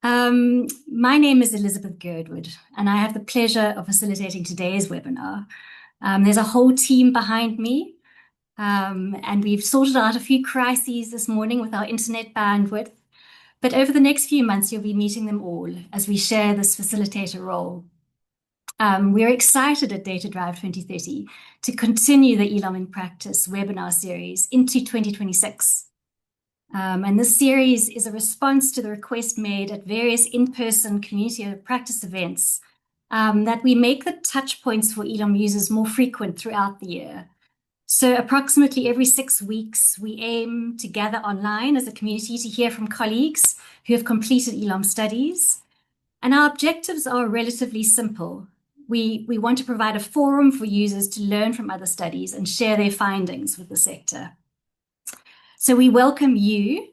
My name is Elizabeth Girdwood, and I have the pleasure of facilitating today's webinar. There's a whole team behind me, and we've sorted out a few crises this morning with our internet bandwidth. But over the next few months, you'll be meeting them all as we share this facilitator role. We're excited at Data Drive 2030 to continue the ELOM in Practice webinar series into 2026. And this series is a response to the request made at various in-person community of practice events that we make the touch points for ELOM users more frequent throughout the year. So approximately every 6 weeks, we aim to gather online as a community to hear from colleagues who have completed ELOM studies. And our objectives are relatively simple. We want to provide a forum for users to learn from other studies and share their findings with the sector. So we welcome you.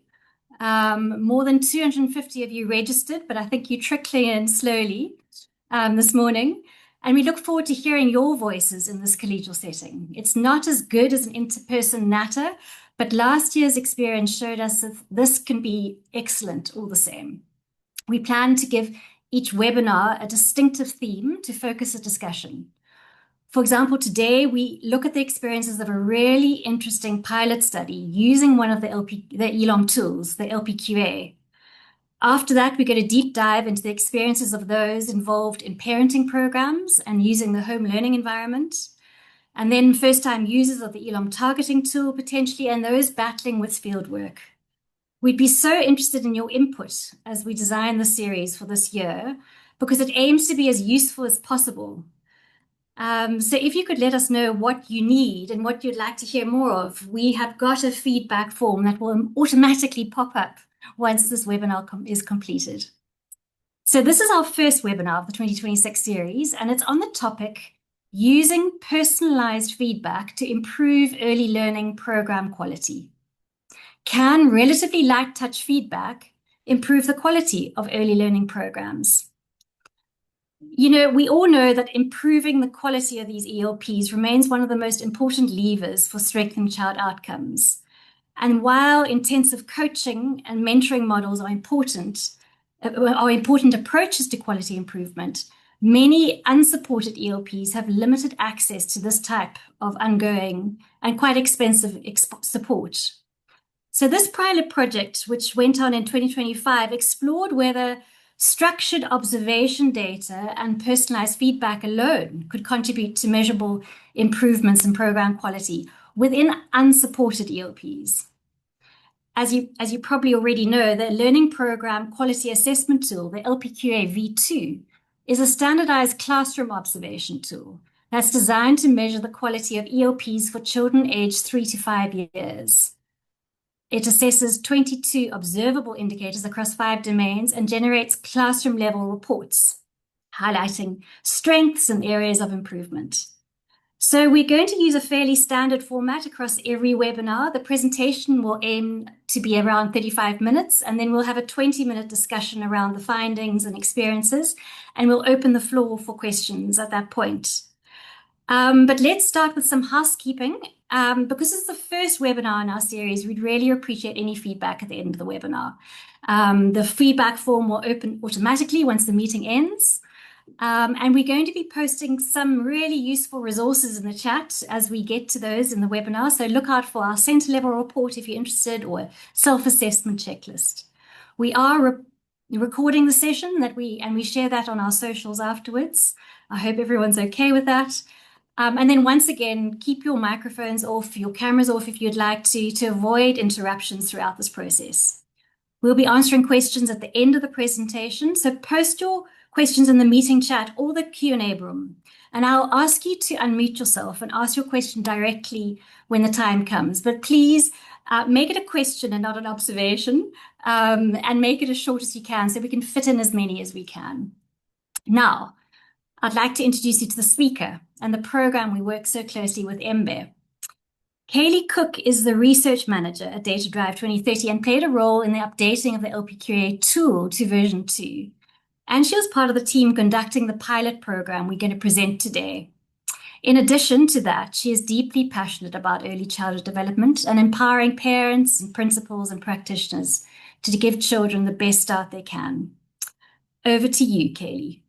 More than 250 of you registered, but I think you're trickling in slowly this morning. And we look forward to hearing your voices in this collegial setting. It's not as good as an in-person natter, but last year's experience showed us that this can be excellent all the same. We plan to give each webinar a distinctive theme to focus a discussion. For example, today we look at the experiences of a really interesting pilot study using one of the ELOM tools, the LPQA. After that, we get a deep dive into the experiences of those involved in parenting programs and using the home learning environment. And then first-time users of the ELOM targeting tool potentially, and those battling with fieldwork. We'd be so interested in your input as we design the series for this year, because it aims to be as useful as possible. So if you could let us know what you need and what you'd like to hear more of, we have got a feedback form that will automatically pop up once this webinar is completed. So this is our first webinar of the 2026 series, and it's on the topic, using personalized feedback to improve early learning program quality. Can relatively light touch feedback improve the quality of early learning programs? You know, we all know that improving the quality of these ELPs remains one of the most important levers for strengthening child outcomes. And while intensive coaching and mentoring models are important approaches to quality improvement, many unsupported ELPs have limited access to this type of ongoing and quite expensive support. So this pilot project, which went on in 2025, explored whether structured observation data and personalized feedback alone could contribute to measurable improvements in program quality within unsupported ELPs. As you probably already know, the Learning Program Quality Assessment Tool, the LPQA V2, is a standardized classroom observation tool that's designed to measure the quality of ELPs for children aged 3 to 5 years. It assesses 22 observable indicators across 5 domains and generates classroom-level reports, highlighting strengths and areas of improvement. So we're going to use a fairly standard format across every webinar. The presentation will aim to be around 35 minutes, and then we'll have a 20-minute discussion around the findings and experiences, and we'll open the floor for questions at that point. But let's start with some housekeeping. Because it's the first webinar in our series, we'd really appreciate any feedback at the end of the webinar. The feedback form will open automatically once the meeting ends. And we're going to be posting some really useful resources in the chat as we get to those in the webinar. So look out for our center level report if you're interested, or a self-assessment checklist. We are recording the session and we share that on our socials afterwards. I hope everyone's okay with that. And then once again, keep your microphones off, your cameras off if you'd like to avoid interruptions throughout this process. We'll be answering questions at the end of the presentation, so post your questions in the meeting chat or the Q&A room. And I'll ask you to unmute yourself and ask your question directly when the time comes. But please make it a question and not an observation, and make it as short as you can so we can fit in as many as we can. Now, I'd like to introduce you to the speaker and the program we work so closely with MBE. Kaylee Cook is the research manager at Data Drive 2030 and played a role in the updating of the LPQA tool to version 2. And she was part of the team conducting the pilot program we're going to present today. In addition to that, she is deeply passionate about early childhood development and empowering parents and principals and practitioners to give children the best start they can. Over to you, Kaylee.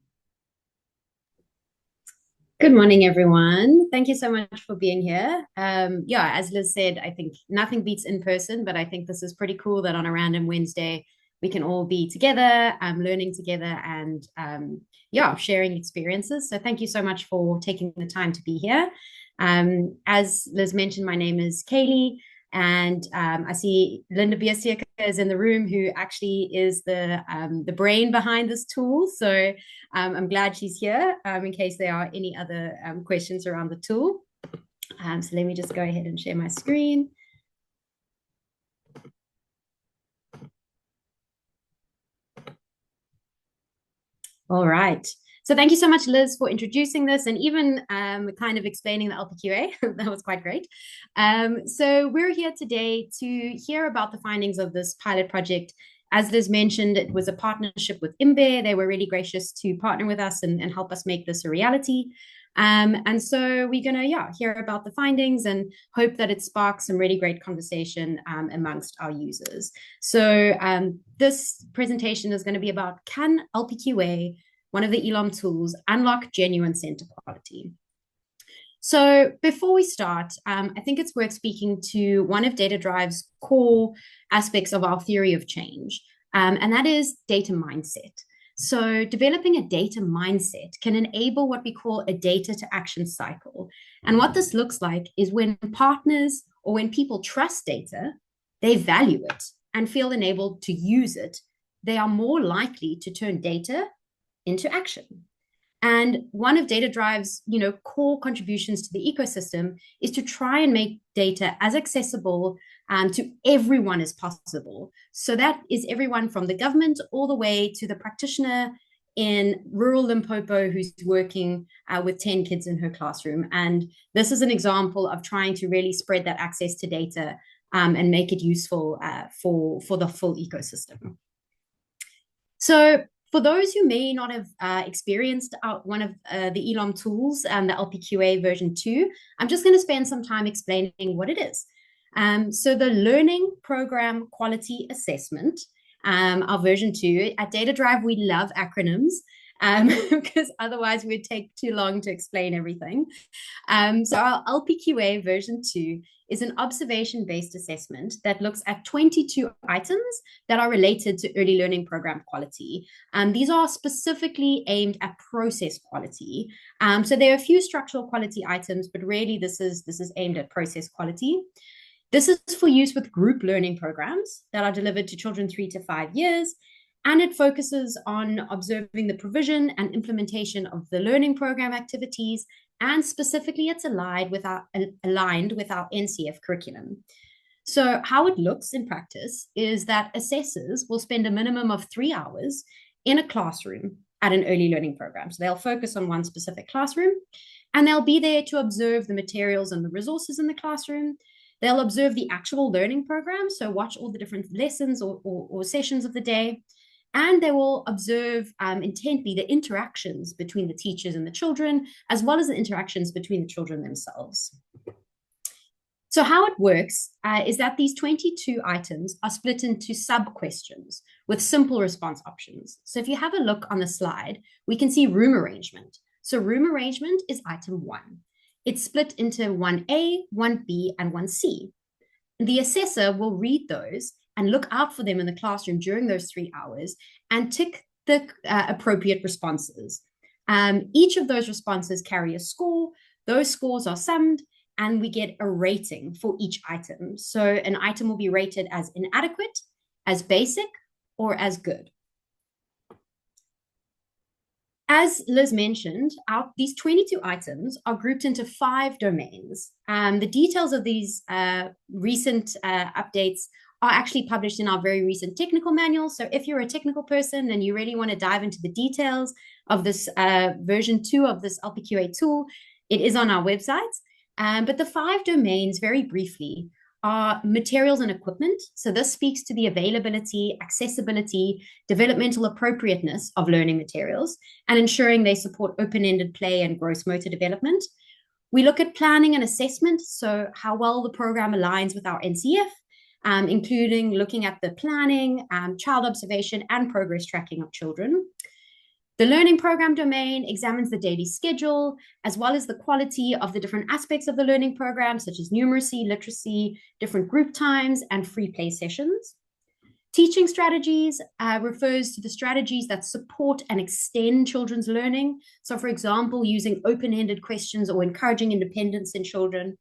Good morning, everyone. Thank you so much for being here. Yeah, as Liz said, I think nothing beats in person, but I think this is pretty cool that on a random Wednesday we can all be together, learning together, and yeah, sharing experiences. So thank you so much for taking the time to be here. As Liz mentioned, my name is Kaylee. And I see Linda Biersieka is in the room, who actually is the brain behind this tool. So I'm glad she's here in case there are any other questions around the tool. So let me just go ahead and share my screen. All right. So thank you so much, Liz, for introducing this and even kind of explaining the LPQA. That was quite great. So we're here today to hear about the findings of this pilot project. As Liz mentioned, it was a partnership with IMBE. They were really gracious to partner with us and help us make this a reality. And so we're going to hear about the findings and hope that it sparks some really great conversation amongst our users. So this presentation is going to be about, can LPQA, one of the ELOM tools, unlock genuine center quality? So before we start, I think it's worth speaking to one of Data Drive's core aspects of our theory of change, and that is data mindset. So developing a data mindset can enable what we call a data to action cycle. And what this looks like is when partners or when people trust data, they value it and feel enabled to use it, they are more likely to turn data into action. And one of Data Drive's, core contributions to the ecosystem is to try and make data as accessible to everyone as possible. So that is everyone from the government all the way to the practitioner in rural Limpopo who's working with 10 kids in her classroom. And this is an example of trying to really spread that access to data and make it useful for the full ecosystem. So for those who may not have experienced one of the ELOM tools, the LPQA version 2, I'm just going to spend some time explaining what it is. So the Learning Program Quality Assessment, our version 2, at Data Drive, we love acronyms because otherwise we'd take too long to explain everything. So our LPQA version 2 is an observation-based assessment that looks at 22 items that are related to early learning program quality. These are specifically aimed at process quality. So there are a few structural quality items, but really this is aimed at process quality. This is for use with group learning programs that are delivered to children 3 to 5 years, and it focuses on observing the provision and implementation of the learning program activities, and specifically it's aligned with our NCF curriculum. So how it looks in practice is that assessors will spend a minimum of 3 hours in a classroom at an early learning program. So they'll focus on one specific classroom, and they'll be there to observe the materials and the resources in the classroom. They'll observe the actual learning program, so watch all the different lessons or sessions of the day. And they will observe intently the interactions between the teachers and the children, as well as the interactions between the children themselves. So how it works is that these 22 items are split into sub-questions with simple response options. So if you have a look on the slide, we can see room arrangement. So room arrangement is item 1. It's split into 1A, 1B, and 1C. The assessor will read those and look out for them in the classroom during those 3 hours and tick the appropriate responses. Each of those responses carry a score. Those scores are summed, and we get a rating for each item. So an item will be rated as inadequate, as basic, or as good. As Liz mentioned, these 22 items are grouped into 5 domains. The details of these recent updates are actually published in our very recent technical manual. So if you're a technical person and you really want to dive into the details of this version 2 of this LPQA tool, it is on our website. But the 5 domains, very briefly, are materials and equipment. So this speaks to the availability, accessibility, developmental appropriateness of learning materials, and ensuring they support open-ended play and gross motor development. We look at planning and assessment, so how well the program aligns with our NCF, including looking at the planning, child observation, and progress tracking of children. The learning program domain examines the daily schedule, as well as the quality of the different aspects of the learning program, such as numeracy, literacy, different group times, and free play sessions. Teaching strategies refers to the strategies that support and extend children's learning. So, for example, using open-ended questions or encouraging independence in children.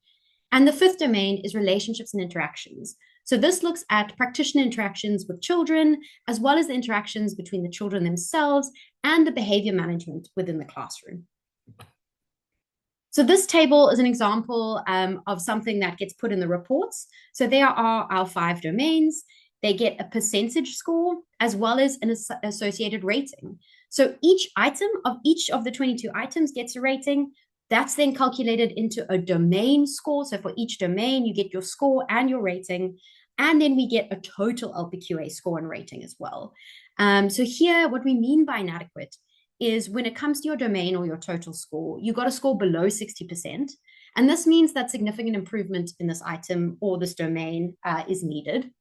And the fifth domain is relationships and interactions. So this looks at practitioner interactions with children, as well as the interactions between the children themselves and the behavior management within the classroom. So this table is an example of something that gets put in the reports. So there are our 5 domains. They get a percentage score as well as an associated rating. So each item of each of the 22 items gets a rating. That's then calculated into a domain score. So for each domain, you get your score and your rating. And then we get a total LPQA score and rating as well. So here, what we mean by inadequate is when it comes to your domain or your total score, you got to score below 60%. And this means that significant improvement in this item or this domain is needed.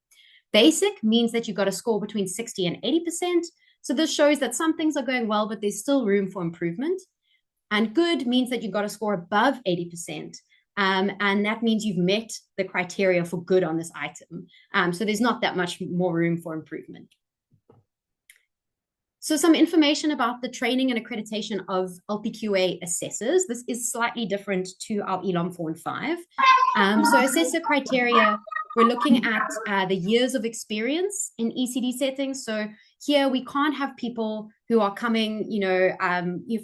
Basic means that you got to score between 60 and 80%. So this shows that some things are going well, but there's still room for improvement. And good means that you've got to score above 80%. And that means you've met the criteria for good on this item. So there's not that much more room for improvement. So some information about the training and accreditation of LPQA assessors. This is slightly different to our ELOM 4 and 5. So assessor criteria, we're looking at the years of experience in ECD settings. So here we can't have people who are coming,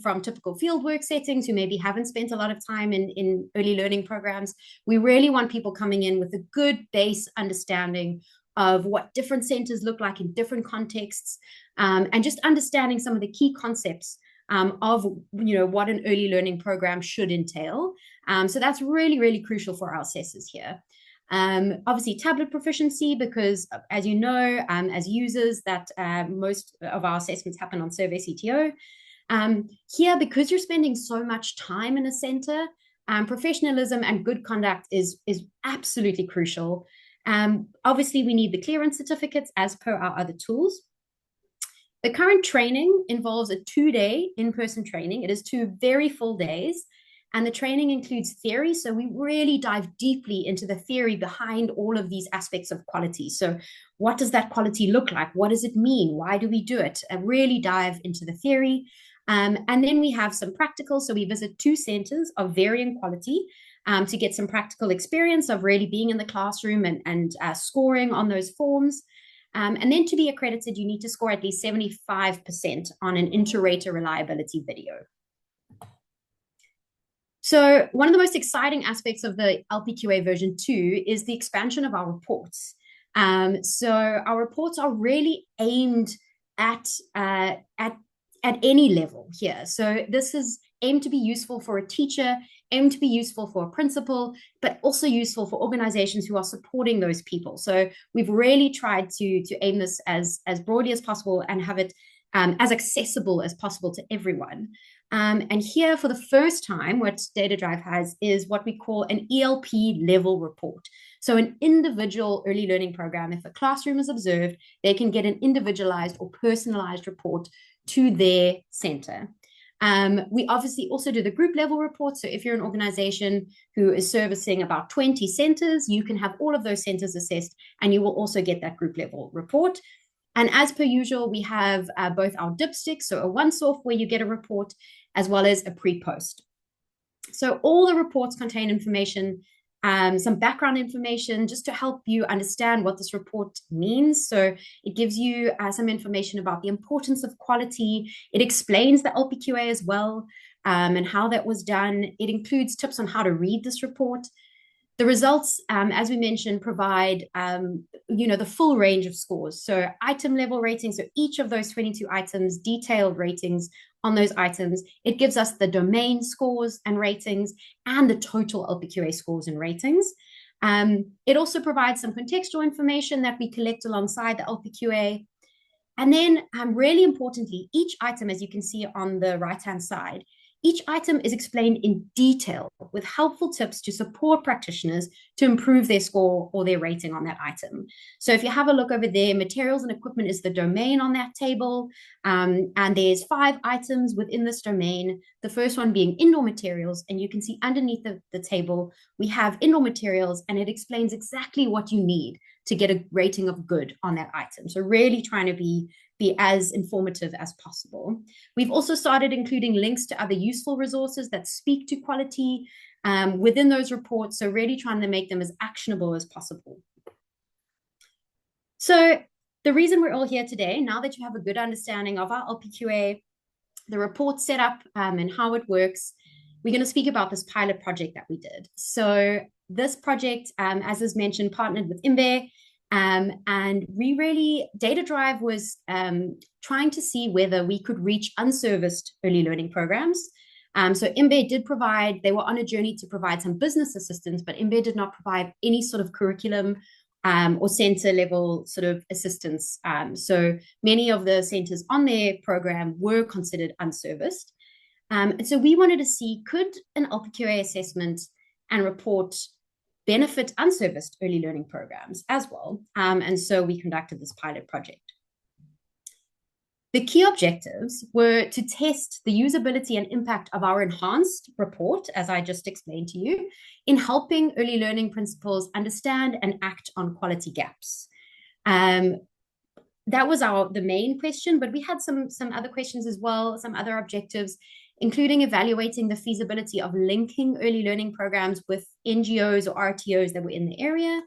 from typical fieldwork settings who maybe haven't spent a lot of time in early learning programs. We really want people coming in with a good base understanding of what different centers look like in different contexts, and just understanding some of the key concepts of what an early learning program should entail. So that's really, really crucial for our assessors here. Obviously, tablet proficiency, because as you know, as users, that most of our assessments happen on Survey CTO. Here, because you're spending so much time in a center, professionalism and good conduct is absolutely crucial. Obviously, we need the clearance certificates as per our other tools. The current training involves a 2-day in-person training. It is 2 very full days. And the training includes theory. So we really dive deeply into the theory behind all of these aspects of quality. So what does that quality look like? What does it mean? Why do we do it? And really dive into the theory. And then we have some practical. So we visit 2 centers of varying quality to get some practical experience of really being in the classroom and scoring on those forms. And then to be accredited, you need to score at least 75% on an inter-rater reliability video. So one of the most exciting aspects of the LPQA version 2 is the expansion of our reports. So our reports are really aimed at any level here. So this is aimed to be useful for a teacher, aimed to be useful for a principal, but also useful for organizations who are supporting those people. So we've really tried to aim this as broadly as possible and have it as accessible as possible to everyone. And here, for the first time, what Data Drive has is what we call an ELP level report. So an individual early learning program, if a classroom is observed, they can get an individualized or personalized report to their center. We obviously also do the group level report. So if you're an organization who is servicing about 20 centers, you can have all of those centers assessed, and you will also get that group level report. And as per usual, we have both our dipsticks, so a once-off where you get a report, as well as a pre-post. So all the reports contain information, some background information, just to help you understand what this report means. So it gives you some information about the importance of quality. It explains the LPQA as well, and how that was done. It includes tips on how to read this report. The results, as we mentioned, provide, the full range of scores. So item level ratings, so each of those 22 items, detailed ratings on those items. It gives us the domain scores and ratings and the total LPQA scores and ratings. It also provides some contextual information that we collect alongside the LPQA. And then really importantly, each item, as you can see on the right-hand side, Each item is explained in detail with helpful tips to support practitioners to improve their score or their rating on that item. So if you have a look over there, materials and equipment is the domain on that table. And there's 5 items within this domain. The first one being indoor materials. And you can see underneath the table, we have indoor materials, and it explains exactly what you need to get a rating of good on that item. So really trying to be as informative as possible. We've also started including links to other useful resources that speak to quality within those reports. So really trying to make them as actionable as possible. So the reason we're all here today, now that you have a good understanding of our LPQA, the report setup and how it works, we're going to speak about this pilot project that we did. So this project, as is mentioned, partnered with IMBE. And we really, Data Drive was trying to see whether we could reach unserviced early learning programs. So IMBE did provide, they were on a journey to provide some business assistance, but IMBE did not provide any sort of curriculum or center level sort of assistance. So many of the centers on their program were considered unserviced. And so we wanted to see, could an LPQA assessment and report benefit unserviced early learning programs as well? And so we conducted this pilot project. The key objectives were to test the usability and impact of our enhanced report, as I just explained to you, in helping early learning principals understand and act on quality gaps. That was the main question, but we had some other questions as well, some other objectives, including evaluating the feasibility of linking early learning programs with NGOs or RTOs that were in the area.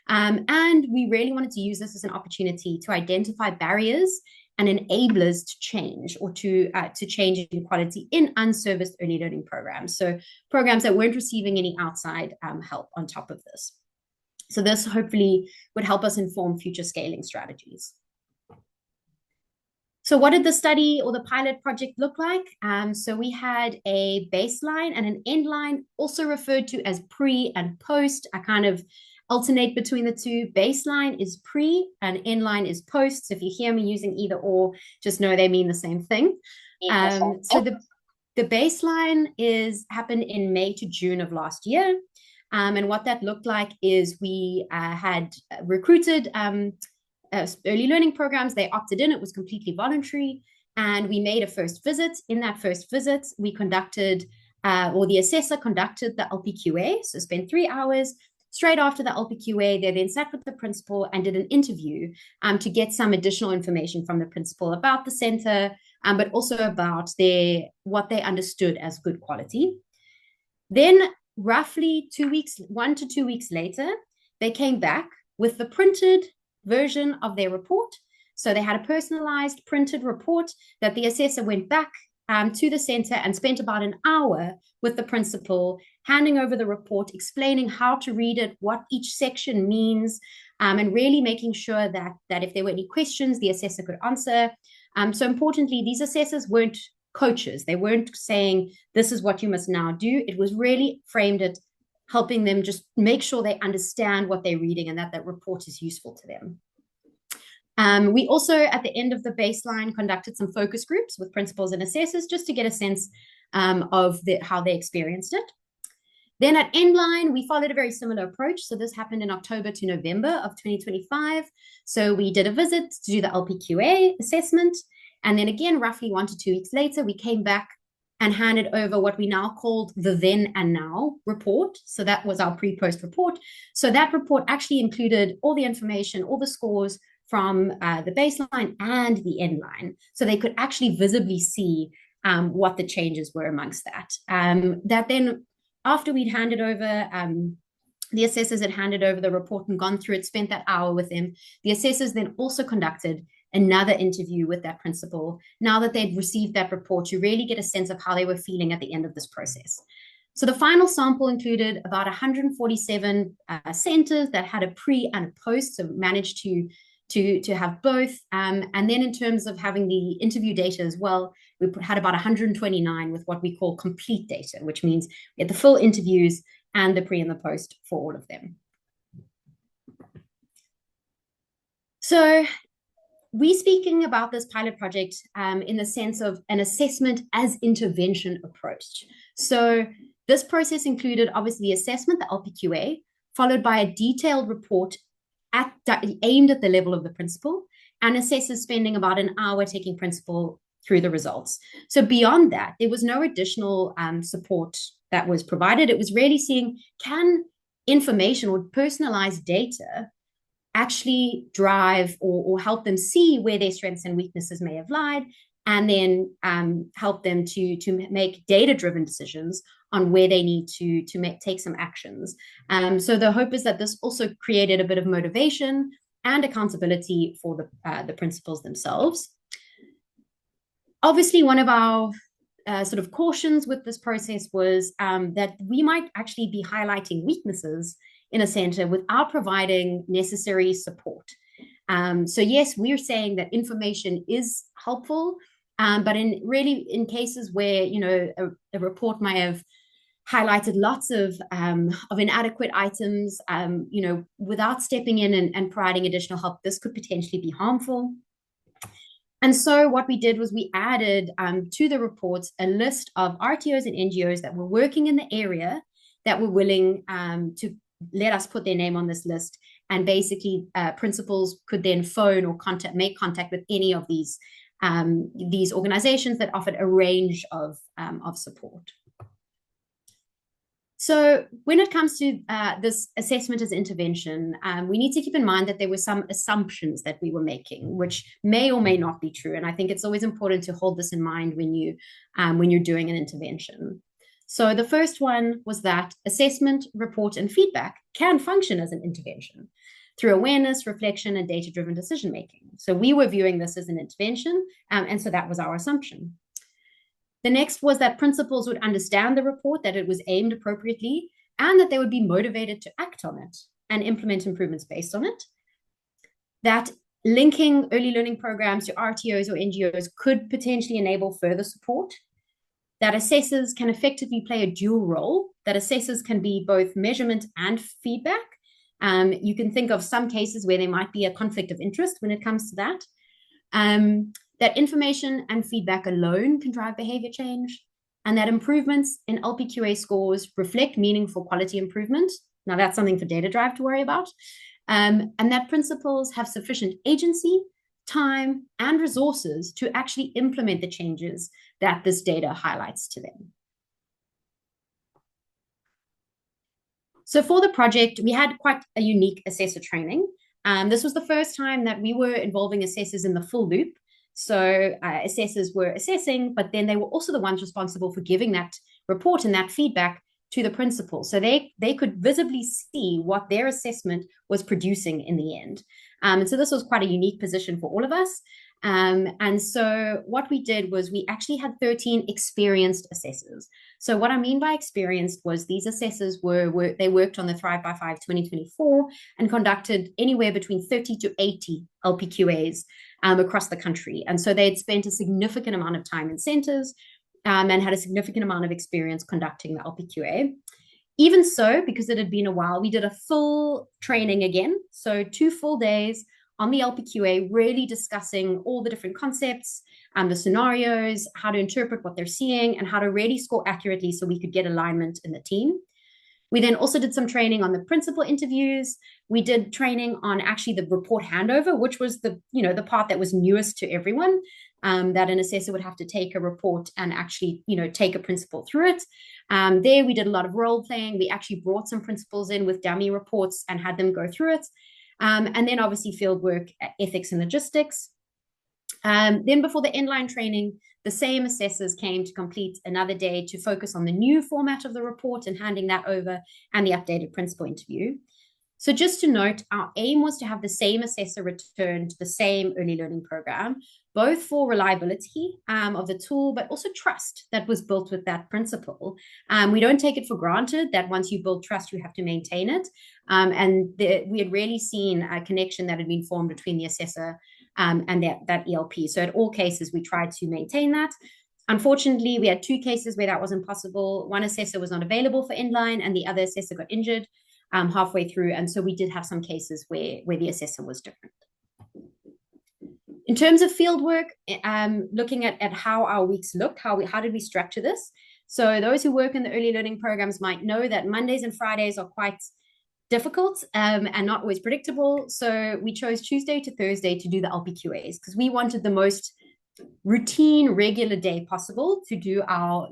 And we really wanted to use this as an opportunity to identify barriers and enablers to change or to change in quality in unserviced early learning programs. So programs that weren't receiving any outside help on top of this. So this hopefully would help us inform future scaling strategies. So what did the study or the pilot project look like? So we had a baseline and an end line, also referred to as pre and post. I kind of alternate between the two. Baseline is pre and end line is post. So if you hear me using either or, just know they mean the same thing. So the baseline happened in May to June of last year. And what that looked like is we had recruited early learning programs. They opted in. It was completely voluntary. And we made a first visit. In that first visit, we conducted, or the assessor conducted the LPQA. So spent 3 hours. Straight after the LPQA, they then sat with the principal and did an interview to get some additional information from the principal about the center, but also about what they understood as good quality. Then roughly 1 to 2 weeks later, they came back with the printed version of their report. So they had a personalized printed report that the assessor went back to the center and spent about an hour with the principal, handing over the report, explaining how to read it, what each section means, and really making sure that if there were any questions, the assessor could answer. So importantly, these assessors weren't coaches. They weren't saying, this is what you must now do. It was really framed at helping them just make sure they understand what they're reading and that report is useful to them. We also, at the end of the baseline, conducted some focus groups with principals and assessors just to get a sense of how they experienced it. Then at Endline, we followed a very similar approach. So this happened in October to November of 2025. So we did a visit to do the LPQA assessment. And then again, roughly 1 to 2 weeks later, we came back and handed over what we now called the then and now report. So that was our pre-post report. So that report actually included all the information, all the scores from the baseline and the end line. So they could actually visibly see what the changes were amongst that. That then, after we'd handed over, the assessors had handed over the report and gone through it, spent that hour with them. The assessors then also conducted another interview with that principal. Now that they'd received that report, you really get a sense of how they were feeling at the end of this process. So the final sample included about 147 centers that had a pre and a post, so managed to have both. And then in terms of having the interview data as well, we had about 129 with what we call complete data, which means we had the full interviews and the pre and the post for all of them. So we speaking about this pilot project in the sense of an assessment as intervention approach. So this process included obviously the assessment, the LPQA, followed by a detailed report aimed at the level of the principal, and assessors spending about an hour taking principal through the results. So beyond that, there was no additional support that was provided. It was really seeing, can information or personalized data actually drive or help them see where their strengths and weaknesses may have lied, and then help them to make data-driven decisions on where they need to take some actions. So the hope is that this also created a bit of motivation and accountability for the principals themselves. Obviously, one of our sort of cautions with this process was that we might actually be highlighting weaknesses in a center without providing necessary support. So yes, we're saying that information is helpful, but in cases where a report might have highlighted lots of inadequate items, without stepping in and providing additional help, this could potentially be harmful. And so what we did was we added to the reports a list of RTOs and NGOs that were working in the area that were willing to let us put their name on this list. And basically, principals could then phone or make contact with any of these organizations that offered a range of support. So when it comes to this assessment as intervention, we need to keep in mind that there were some assumptions that we were making, which may or may not be true. And I think it's always important to hold this in mind when you're doing an intervention. So the first one was that assessment, report, and feedback can function as an intervention through awareness, reflection, and data-driven decision-making. So we were viewing this as an intervention, and so that was our assumption. The next was that principals would understand the report, that it was aimed appropriately, and that they would be motivated to act on it and implement improvements based on it. That linking early learning programs to RTOs or NGOs could potentially enable further support. That assessors can effectively play a dual role, that assessors can be both measurement and feedback. You can think of some cases where there might be a conflict of interest when it comes to that. That information and feedback alone can drive behavior change, and that improvements in LPQA scores reflect meaningful quality improvement. Now, that's something for Data Drive to worry about. And that principals have sufficient agency, time, and resources to actually implement the changes that this data highlights to them. So for the project, we had quite a unique assessor training. This was the first time that we were involving assessors in the full loop. So assessors were assessing, but then they were also the ones responsible for giving that report and that feedback to the principal. So they could visibly see what their assessment was producing in the end. And so this was quite a unique position for all of us. And so what we did was we actually had 13 experienced assessors. So what I mean by experienced was these assessors they worked on the Thrive by 5 2024 and conducted anywhere between 30 to 80 LPQAs across the country. And so they'd spent a significant amount of time in centers and had a significant amount of experience conducting the LPQA. Even so, because it had been a while, we did a full training again. So 2 full days on the LPQA, really discussing all the different concepts, the scenarios, how to interpret what they're seeing, and how to really score accurately so we could get alignment in the team. We then also did some training on the principal interviews. We did training on actually the report handover, which was the part that was newest to everyone, that an assessor would have to take a report and actually, take a principal through it. There we did a lot of role playing. We actually brought some principals in with dummy reports and had them go through it. And then obviously field work, ethics and logistics. Then before the inline training, the same assessors came to complete another day to focus on the new format of the report and handing that over, and the updated principal interview. So just to note, our aim was to have the same assessor return to the same early learning program, both for reliability of the tool, but also trust that was built with that principal. We don't take it for granted that once you build trust, you have to maintain it. We had really seen a connection that had been formed between the assessor and that ELP. So at all cases, we tried to maintain that. Unfortunately, we had 2 cases where that wasn't possible. One assessor was not available for inline, and the other assessor got injured halfway through. And so we did have some cases where the assessor was different. In terms of fieldwork, looking at how our weeks looked, how did we structure this? So those who work in the early learning programs might know that Mondays and Fridays are quite difficult and not always predictable. So we chose Tuesday to Thursday to do the LPQAs because we wanted the most routine, regular day possible to do our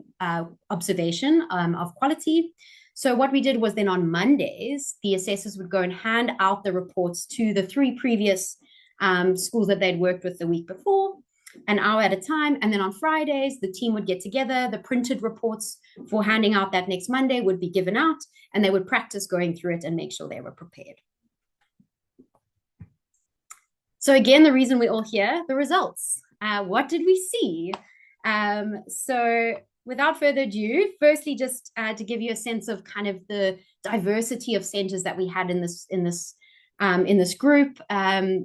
observation of quality. So what we did was then on Mondays, the assessors would go and hand out the reports to the 3 previous schools that they'd worked with the week before, an hour at a time. And then on Fridays, the team would get together. The printed reports for handing out that next Monday would be given out, and they would practice going through it and make sure they were prepared. So again, the reason we're all here, the results. What did we see? So without further ado, firstly, just to give you a sense of kind of the diversity of centers that we had in this group,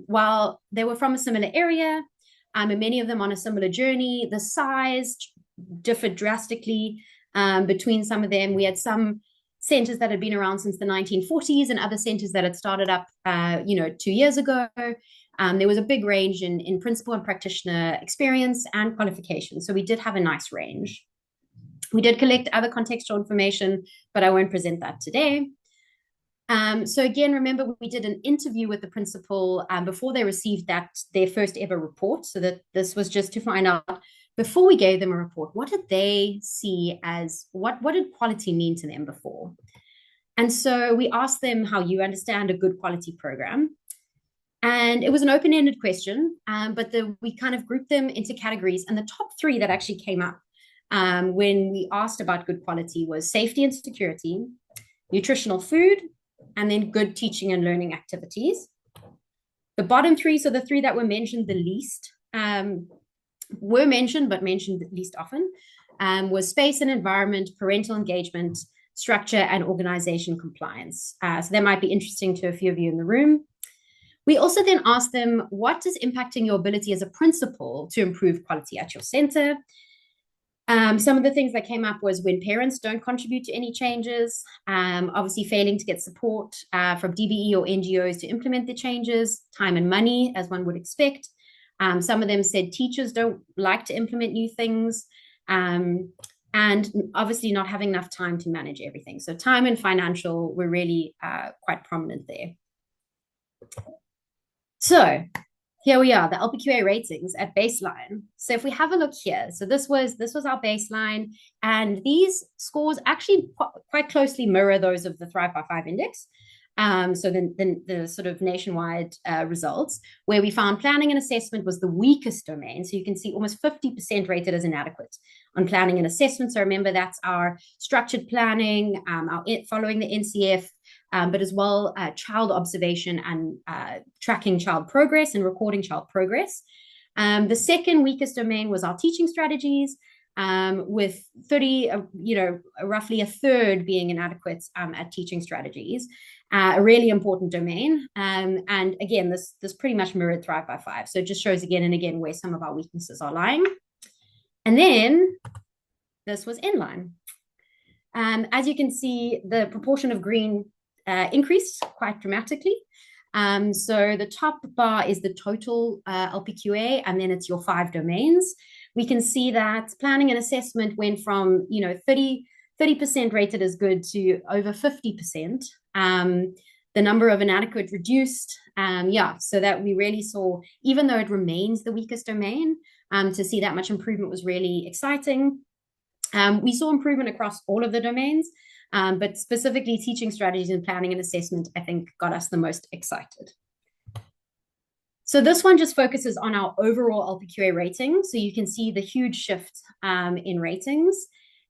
while they were from a similar area, and many of them on a similar journey, the size differed drastically between some of them. We had some centers that had been around since the 1940s and other centers that had started up, 2 years ago. There was a big range in principal and practitioner experience and qualifications. So we did have a nice range. We did collect other contextual information, but I won't present that today. So again, remember, we did an interview with the principal before they received their first ever report. So that this was just to find out, before we gave them a report, what did they see as, what did quality mean to them before? And so we asked them how you understand a good quality program. And it was an open-ended question, but we kind of grouped them into categories. And the top 3 that actually came up when we asked about good quality was safety and security, nutritional food, and then good teaching and learning activities. The bottom 3, so the 3 that were mentioned the least, were mentioned, but mentioned least often, was space and environment, parental engagement, structure, and organization compliance. So that might be interesting to a few of you in the room. We also then asked them, what is impacting your ability as a principal to improve quality at your center? Some of the things that came up was when parents don't contribute to any changes, obviously failing to get support from DBE or NGOs to implement the changes, time and money, as one would expect. Some of them said teachers don't like to implement new things, and obviously not having enough time to manage everything. So time and financial were really quite prominent there. So here we are, the LPQA ratings at baseline. So if we have a look here, so this was our baseline, and these scores actually quite closely mirror those of the Thrive by 5 index. So the sort of nationwide results, where we found planning and assessment was the weakest domain. So you can see almost 50% rated as inadequate on planning and assessment. So remember, that's our structured planning, our following the NCF, but as well child observation and tracking child progress and recording child progress. The second weakest domain was our teaching strategies, with 30, roughly a third being inadequate at teaching strategies, a really important domain. And again, this pretty much mirrored Thrive by 5. So it just shows again and again where some of our weaknesses are lying. And then this was inline. As you can see, the proportion of green increased quite dramatically. So the top bar is the total LPQA, and then it's your 5 domains. We can see that planning and assessment went from 30% rated as good to over 50%. The number of inadequate reduced. So that we really saw, even though it remains the weakest domain, to see that much improvement was really exciting. We saw improvement across all of the domains, but specifically teaching strategies and planning and assessment, I think, got us the most excited. So this one just focuses on our overall LPQA rating. So you can see the huge shift in ratings.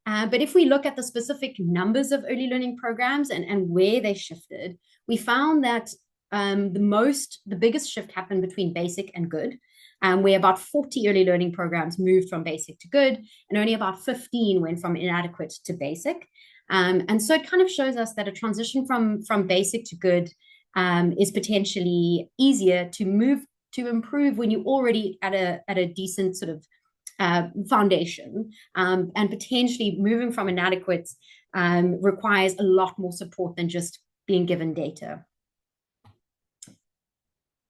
But if we look at the specific numbers of early learning programs and where they shifted, we found that the biggest shift happened between basic and good, where about 40 early learning programs moved from basic to good, and only about 15 went from inadequate to basic. And so it kind of shows us that a transition from basic to good is potentially easier to improve when you're already at a decent sort of foundation, and potentially moving from inadequate requires a lot more support than just being given data.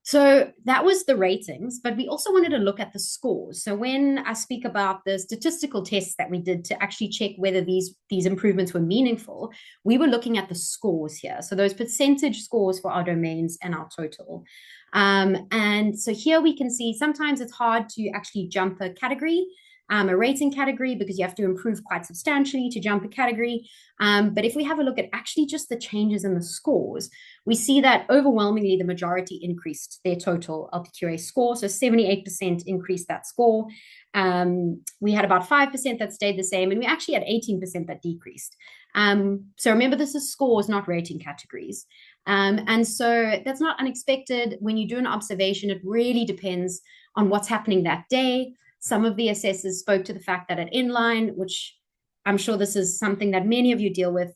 So that was the ratings, but we also wanted to look at the scores. So when I speak about the statistical tests that we did to actually check whether these improvements were meaningful, we were looking at the scores here. So those percentage scores for our domains and our total. And so here we can see sometimes it's hard to actually jump a category, a rating category, because you have to improve quite substantially to jump a category. But if we have a look at actually just the changes in the scores, we see that overwhelmingly the majority increased their total LPQA score. So 78% increased that score. We had about 5% that stayed the same, and we actually had 18% that decreased. So remember, this is scores, not rating categories. And so that's not unexpected. When you do an observation, it really depends on what's happening that day. Some of the assessors spoke to the fact that at inline, which I'm sure this is something that many of you deal with,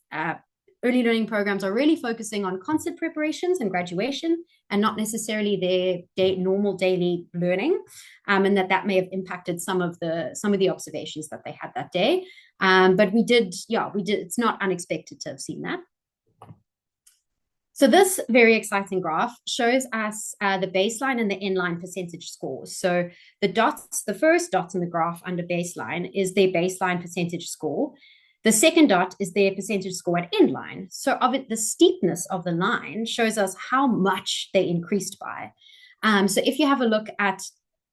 early learning programs are really focusing on concert preparations and graduation, and not necessarily their normal daily learning, and that may have impacted some of the observations that they had that day. But we did. It's not unexpected to have seen that. So this very exciting graph shows us the baseline and the inline percentage scores. So the first dot in the graph under baseline is their baseline percentage score. The second dot is their percentage score at inline. So the steepness of the line shows us how much they increased by. So if you have a look at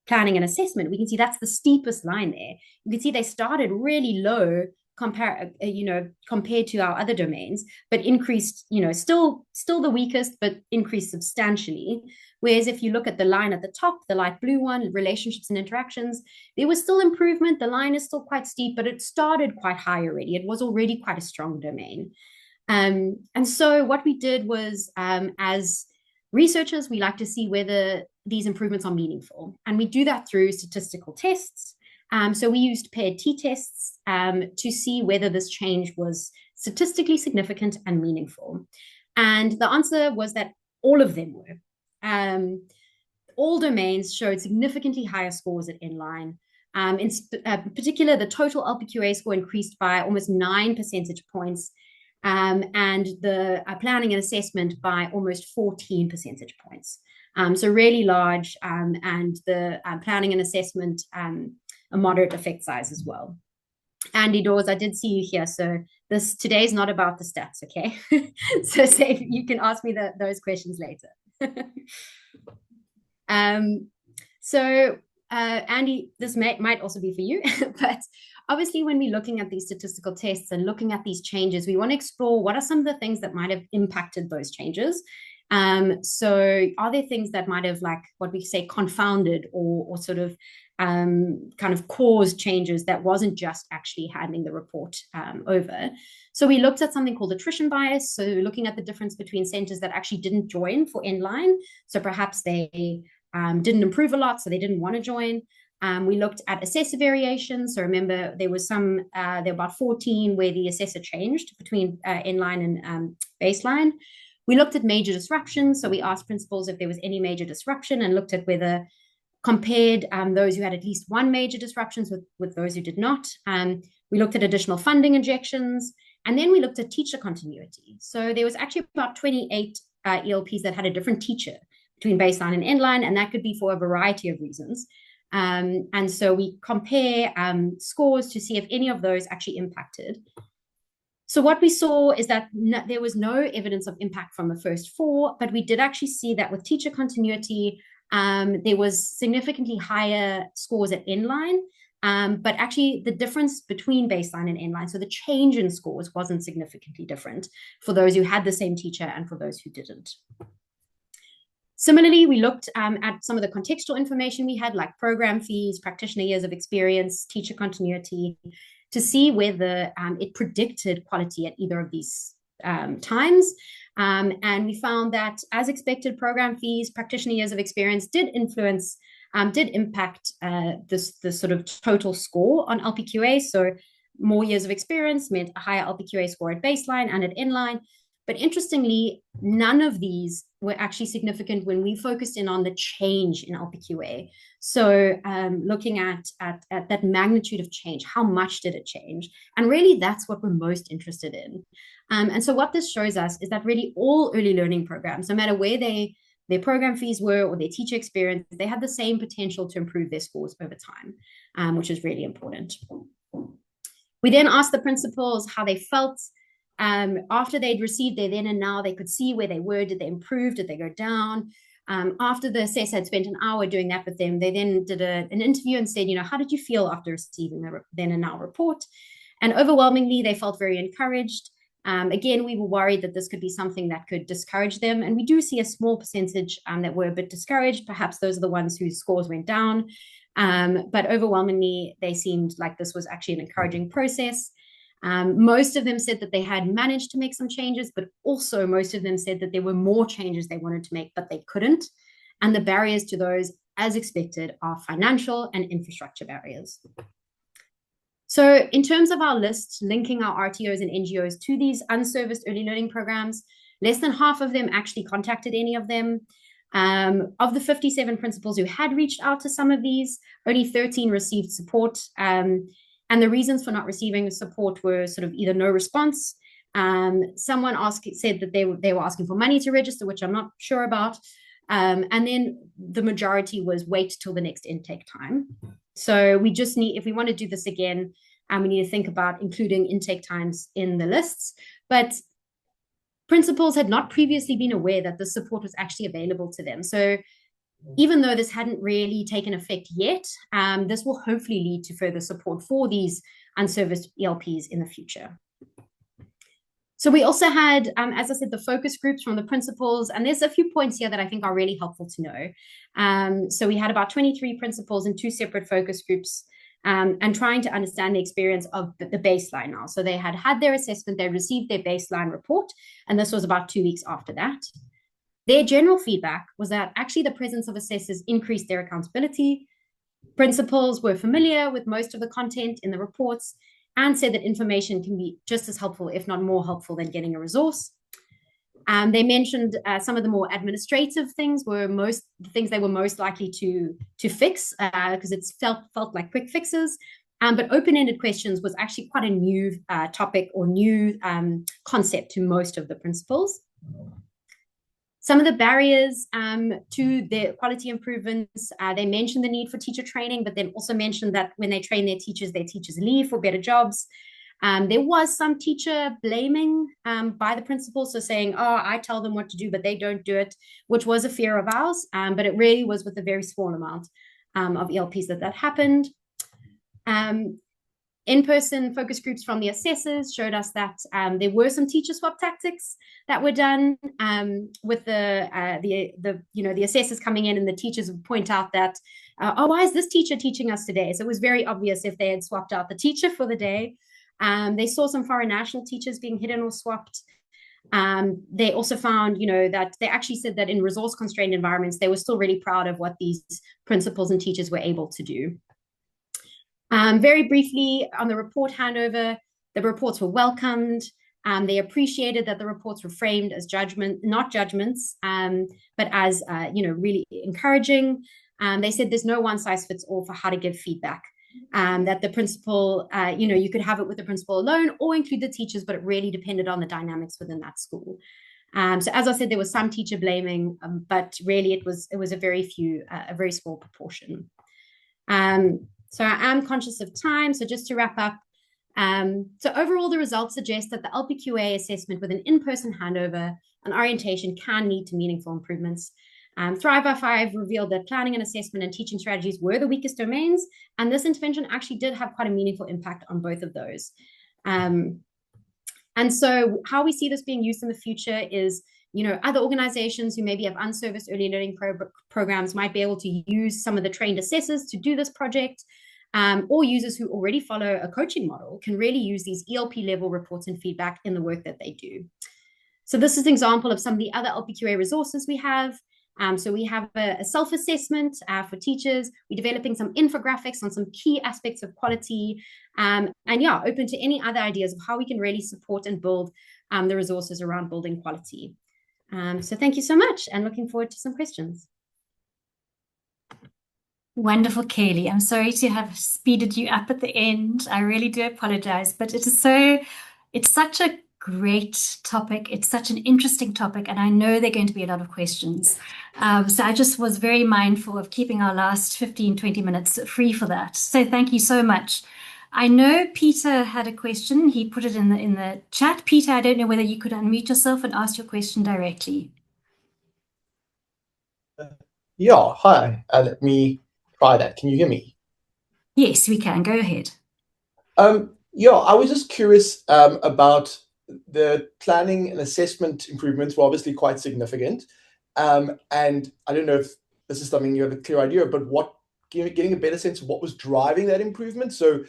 planning and assessment, we can see that's the steepest line there. You can see they started really low compared to our other domains, but increased, still the weakest, but increased substantially. Whereas if you look at the line at the top, the light blue one, relationships and interactions, there was still improvement. The line is still quite steep, but it started quite high already. It was already quite a strong domain. And so what we did was, as researchers, we like to see whether these improvements are meaningful. And we do that through statistical tests. So we used paired t-tests to see whether this change was statistically significant and meaningful. And the answer was that all of them were. All domains showed significantly higher scores at inline. In particular, the total LPQA score increased by almost 9 percentage points, and the planning and assessment by almost 14 percentage points. So really large, and the planning and assessment a moderate effect size as well. Andy Dawes, I did see you here. So today is not about the stats, okay? So you can ask me those questions later. Andy, this might also be for you, but obviously when we're looking at these statistical tests and looking at these changes, we want to explore what are some of the things that might have impacted those changes. So are there things that might have, like what we say, confounded or sort of kind of caused changes that wasn't just actually handing the report over? So we looked at something called attrition bias. So looking at the difference between centers that actually didn't join for inline. So perhaps they didn't improve a lot, so they didn't want to join. We looked at assessor variation. So remember, there were about 14 where the assessor changed between inline and baseline. We looked at major disruptions. So we asked principals if there was any major disruption and looked at whether compared those who had at least one major disruptions with those who did not. We looked at additional funding injections, and then we looked at teacher continuity. So there was actually about 28 ELPs that had a different teacher between baseline and inline, and that could be for a variety of reasons. And so we compare scores to see if any of those actually impacted. So what we saw is that there was no evidence of impact from the first 4, but we did actually see that with teacher continuity, there was significantly higher scores at inline, but actually the difference between baseline and inline, so the change in scores wasn't significantly different for those who had the same teacher and for those who didn't. Similarly, we looked at some of the contextual information we had, like program fees, practitioner years of experience, teacher continuity, to see whether it predicted quality at either of these times. And we found that, as expected, program fees, practitioner years of experience did impact the sort of total score on LPQA. So more years of experience meant a higher LPQA score at baseline and at inline. But interestingly, none of these were actually significant when we focused in on the change in LPQA. So looking at that magnitude of change, how much did it change? And really, that's what we're most interested in. And so what this shows us is that really all early learning programs, no matter where they their program fees were or their teacher experience, they had the same potential to improve their scores over time, which is really important. We then asked the principals how they felt after they'd received their then and now. They could see where they were. Did they improve? Did they go down? After the assessor had spent an hour doing that with them, they then did an interview and said, how did you feel after receiving the then and now report? And overwhelmingly, they felt very encouraged. Again, we were worried that this could be something that could discourage them. And we do see a small percentage that were a bit discouraged. Perhaps those are the ones whose scores went down. But overwhelmingly, they seemed like this was actually an encouraging process. Most of them said that they had managed to make some changes, but also most of them said that there were more changes they wanted to make, but they couldn't. And the barriers to those, as expected, are financial and infrastructure barriers. So in terms of our list, linking our RTOs and NGOs to these unserviced early learning programs, less than half of them actually contacted any of them. Of the 57 principals who had reached out to some of these, only 13 received support. And the reasons for not receiving support were sort of either no response. Someone said that they were asking for money to register, which I'm not sure about. And then the majority was wait till the next intake time. So we just need, if we want to do this again, we need to think about including intake times in the lists. But principals had not previously been aware that the support was actually available to them. So even though this hadn't really taken effect yet, this will hopefully lead to further support for these unserviced ELPs in the future. So we also had, as I said, the focus groups from the principals, and there's a few points here that I think are really helpful to know. So we had about 23 principals in 2 separate focus groups, and trying to understand the experience of the baseline now. So they had their assessment, they received their baseline report, and this was about 2 weeks after that. Their general feedback was that actually the presence of assessors increased their accountability. Principals were familiar with most of the content in the reports and said that information can be just as helpful, if not more helpful, than getting a resource. They mentioned some of the more administrative things were the things they were most likely to fix because it felt like quick fixes. But open-ended questions was actually quite a new topic or new concept to most of the principals. Some of the barriers to the quality improvements, they mentioned the need for teacher training, but then also mentioned that when they train their teachers leave for better jobs. There was some teacher blaming by the principals, so saying, oh, I tell them what to do, but they don't do it, which was a fear of ours, but it really was with a very small amount of ELPs that happened. In-person focus groups from the assessors showed us that there were some teacher swap tactics that were done with the assessors coming in, and the teachers would point out that, why is this teacher teaching us today? So it was very obvious if they had swapped out the teacher for the day. They saw some foreign national teachers being hidden or swapped. They also found, that they actually said that in resource-constrained environments, they were still really proud of what these principals and teachers were able to do. Very briefly on the report handover, the reports were welcomed. They appreciated that the reports were framed as not judgments, but as really encouraging. They said there's no one size fits all for how to give feedback. That the principal, you could have it with the principal alone or include the teachers, but it really depended on the dynamics within that school. So as I said, there was some teacher blaming, but really it was a very small proportion. So I am conscious of time. So just to wrap up, so overall, the results suggest that the LPQA assessment with an in-person handover and orientation can lead to meaningful improvements. Thrive by 5 revealed that planning and assessment and teaching strategies were the weakest domains, and this intervention actually did have quite a meaningful impact on both of those. And so how we see this being used in the future is, other organizations who maybe have unserviced early learning programs might be able to use some of the trained assessors to do this project, or users who already follow a coaching model can really use these ELP level reports and feedback in the work that they do. So this is an example of some of the other LPQA resources we have. So we have a self-assessment for teachers. We're developing some infographics on some key aspects of quality, and open to any other ideas of how we can really support and build the resources around building quality. So thank you so much, and looking forward to some questions. Wonderful, Kaylee. I'm sorry to have speeded you up at the end. I really do apologize, but it's such a great topic. It's such an interesting topic, and I know there are going to be a lot of questions. So I just was very mindful of keeping our last 15, 20 minutes free for that. So thank you so much. I know Peter had a question. He put it in the chat. Peter, I don't know whether you could unmute yourself and ask your question directly. Yeah, hi. Let me try that. Can you hear me? Yes, we can. Go ahead. Yeah, I was just curious about the planning and assessment improvements were obviously quite significant. And I don't know if this is something you have a clear idea of, but getting a better sense of what was driving that improvement. So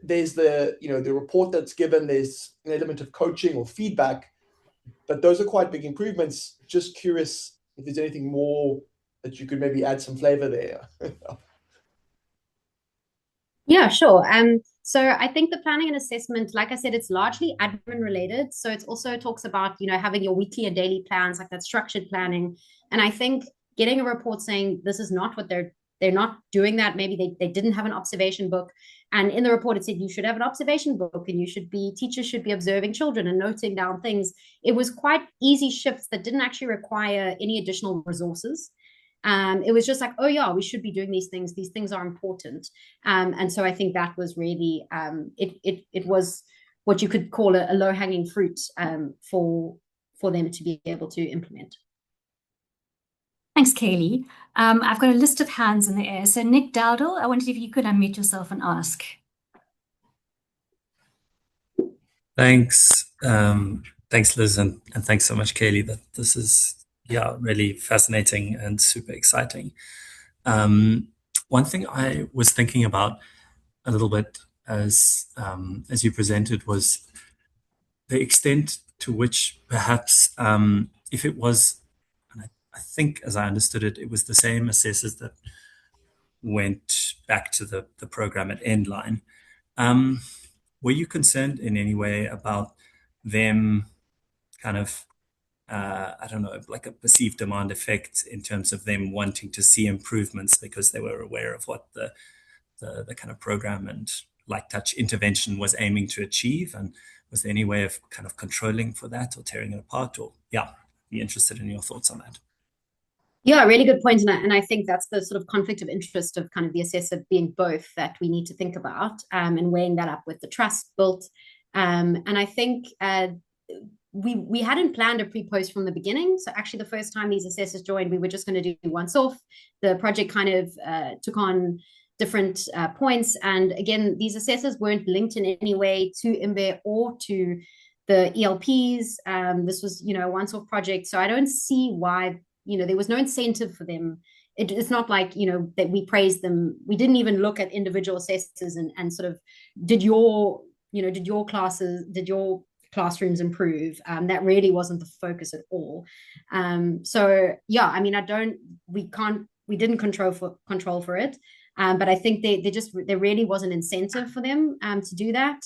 there's the report that's given, there's an element of coaching or feedback, but those are quite big improvements. Just curious if there's anything more that you could maybe add some flavor there. Yeah, sure. So I think the planning and assessment, like I said, it's largely admin related. So it also talks about, having your weekly and daily plans, like that structured planning. And I think getting a report saying this is not what they're not doing that. Maybe they didn't have an observation book. And in the report, it said you should have an observation book and teachers should be observing children and noting down things. It was quite easy shifts that didn't actually require any additional resources. It was just like, oh yeah, we should be doing these things. These things are important. And so I think that was really it was what you could call a low hanging fruit for them to be able to implement. Thanks, Kaylee. I've got a list of hands in the air. So Nick Dowdle, I wondered if you could unmute yourself and ask. Thanks. Thanks, Liz, and thanks so much, Kaylee. This is really fascinating and super exciting. One thing I was thinking about a little bit as you presented was the extent to which perhaps if it was, and I think as I understood it, it was the same assessors that went back to the program at Endline. Were you concerned in any way about them kind of, I don't know, like a perceived demand effect in terms of them wanting to see improvements because they were aware of what the kind of program and light touch intervention was aiming to achieve? And was there any way of kind of controlling for that or tearing it apart? Or be interested in your thoughts on that. Yeah, really good point. And I think that's the sort of conflict of interest of kind of the assessor being both that we need to think about and weighing that up with the trust built. And I think we hadn't planned a pre-post from the beginning. So actually the first time these assessors joined, we were just going to do once off. The project kind of took on different points. And again, these assessors weren't linked in any way to IMBE or to the ELPs. This was, a once-off project. So I don't see why there was no incentive for them. It's not like, that we praised them. We didn't even look at individual assessors and sort of, did your classrooms improve? That really wasn't the focus at all. So yeah, I mean, we didn't control for it. But I think there really was an incentive for them to do that.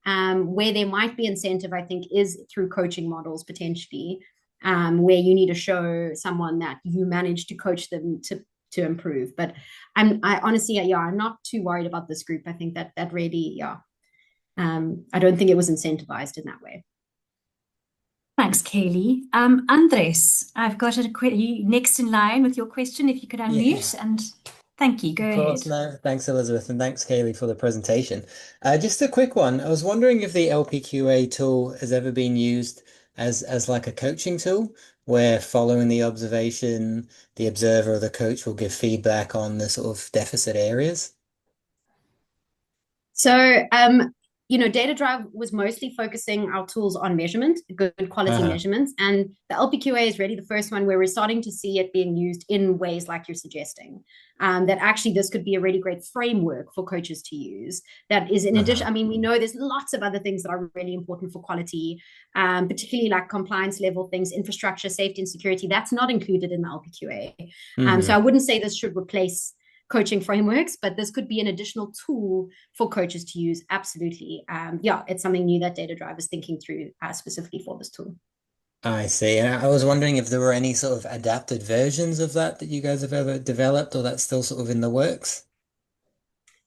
Where there might be incentive, I think, is through coaching models potentially. Where you need to show someone that you managed to coach them to improve. But I honestly, I'm not too worried about this group. I think that really, I don't think it was incentivized in that way. Thanks, Kaylee. Andres, I've got you next in line with your question. If you could unmute and thank you. Go ahead. Of course, no. Thanks, Elizabeth, and thanks, Kaylee, for the presentation. Just a quick one. I was wondering if the LPQA tool has ever been used as like a coaching tool, where following the observation, the observer or the coach will give feedback on the sort of deficit areas. So, Data Drive was mostly focusing our tools on measurement, good quality measurements. And the LPQA is really the first one where we're starting to see it being used in ways like you're suggesting. That actually this could be a really great framework for coaches to use. That is in addition, I mean, we know there's lots of other things that are really important for quality, particularly like compliance level things, infrastructure, safety and security. That's not included in the LPQA. So I wouldn't say this should replace coaching frameworks, but this could be an additional tool for coaches to use. Absolutely. It's something new that Data Drive is thinking through specifically for this tool. I see. And I was wondering if there were any sort of adapted versions of that you guys have ever developed, or that's still sort of in the works?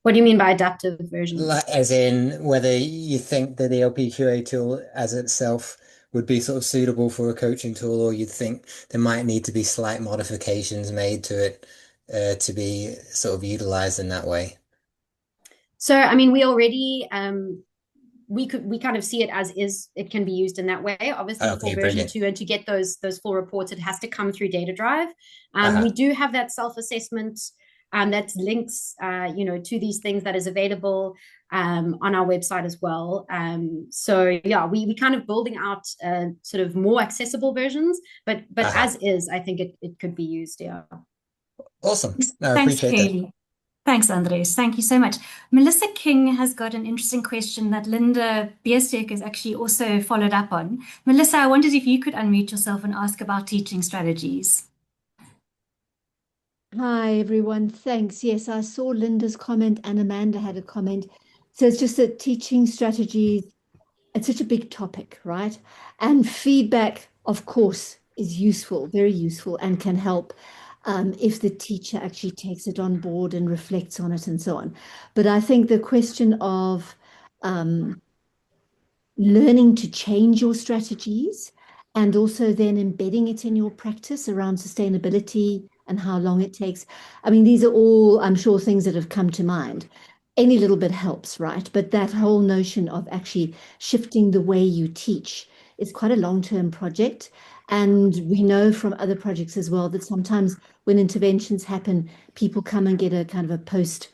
What do you mean by adaptive versions? Like, as in whether you think that the LPQA tool as itself would be sort of suitable for a coaching tool, or you'd think there might need to be slight modifications made to it to be sort of utilized in that way. So, I mean, we already we kind of see it as is. It can be used in that way. Obviously, Okay, for version brilliant. 2, and to get those full reports, it has to come through data drive. Uh-huh. We do have that self-assessment that links to these things, that is available on our website as well. So yeah, we kind of building out sort of more accessible versions, but as is, I think it could be used. Yeah. Awesome. I Thanks, appreciate that. Kaylee. Thanks, Andres. Thank you so much. Melissa King has got an interesting question that Linda Biersteck has actually also followed up on. Melissa, I wondered if you could unmute yourself and ask about teaching strategies. Hi, everyone. Thanks. Yes, I saw Linda's comment and Amanda had a comment. So it's just that teaching strategies, it's such a big topic, right? And feedback, of course, is useful, very useful, and can help if the teacher actually takes it on board and reflects on it and so on. But I think the question of learning to change your strategies and also then embedding it in your practice around sustainability and how long it takes. I mean, these are all, I'm sure, things that have come to mind. Any little bit helps, right? But that whole notion of actually shifting the way you teach is quite a long-term project. And we know from other projects as well that sometimes when interventions happen, people come and get a kind of a post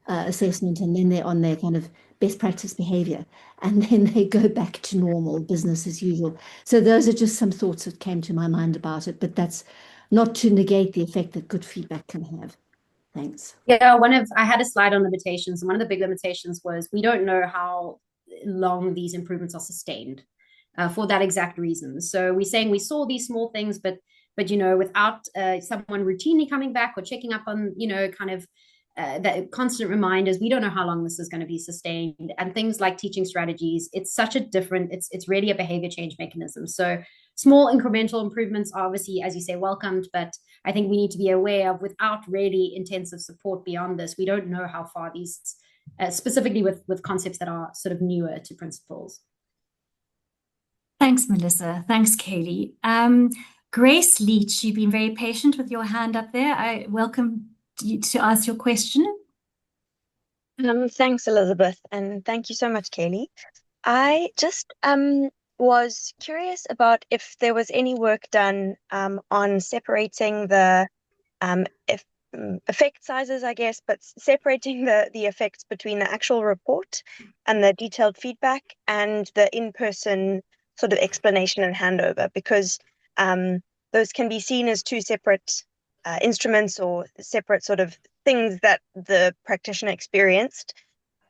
assessment, and then they're on their kind of best practice behavior, and then they go back to normal business as usual. So those are just some thoughts that came to my mind about it, but that's not to negate the effect that good feedback can have. Thanks. Yeah, I had a slide on limitations, and one of the big limitations was we don't know how long these improvements are sustained for that exact reason. So we're saying we saw these small things, but without someone routinely coming back or checking up on kind of that constant reminders, we don't know how long this is going to be sustained. And things like teaching strategies, it's such a different, it's really a behavior change mechanism. So small incremental improvements are obviously, as you say, welcomed, but I think we need to be aware of, without really intensive support beyond this, we don't know how far these, specifically with concepts that are sort of newer to principles. Thanks, Melissa. Thanks, Kaylee. Grace Leach, you've been very patient with your hand up there. I welcome you to ask your question. Thanks, Elizabeth, and thank you so much, Kaylee. I just was curious about if there was any work done on separating the effect sizes, I guess, but separating the effects between the actual report and the detailed feedback and the in-person sort of explanation and handover, because those can be seen as two separate instruments or separate sort of things that the practitioner experienced.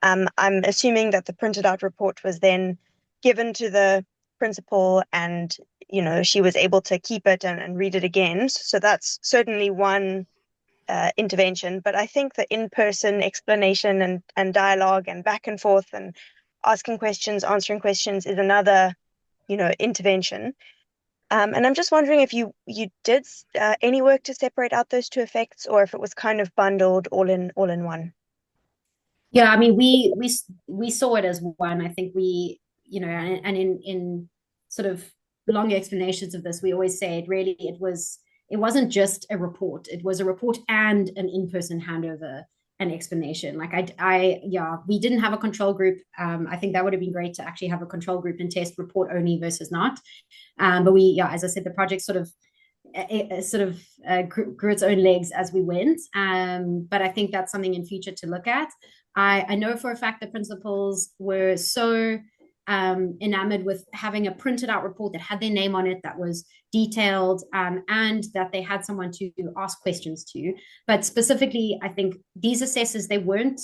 I'm assuming that the printed out report was then given to the principal, and she was able to keep it and read it again. So that's certainly one intervention. But I think the in-person explanation and dialogue and back and forth and asking questions, answering questions is another intervention. And I'm just wondering if you did any work to separate out those two effects, or if it was kind of bundled all in one. Yeah, I mean, we saw it as one. I think we, and in sort of longer explanations of this, we always say it wasn't just a report. It was a report and an in-person handover and explanation. Like we didn't have a control group. I think that would have been great to actually have a control group and test report only versus not. But as I said, the project sort of grew its own legs as we went. But I think that's something in future to look at. I know for a fact the principals were so enamored with having a printed out report that had their name on it, that was detailed, and that they had someone to ask questions to. But specifically, I think these assessors, they weren't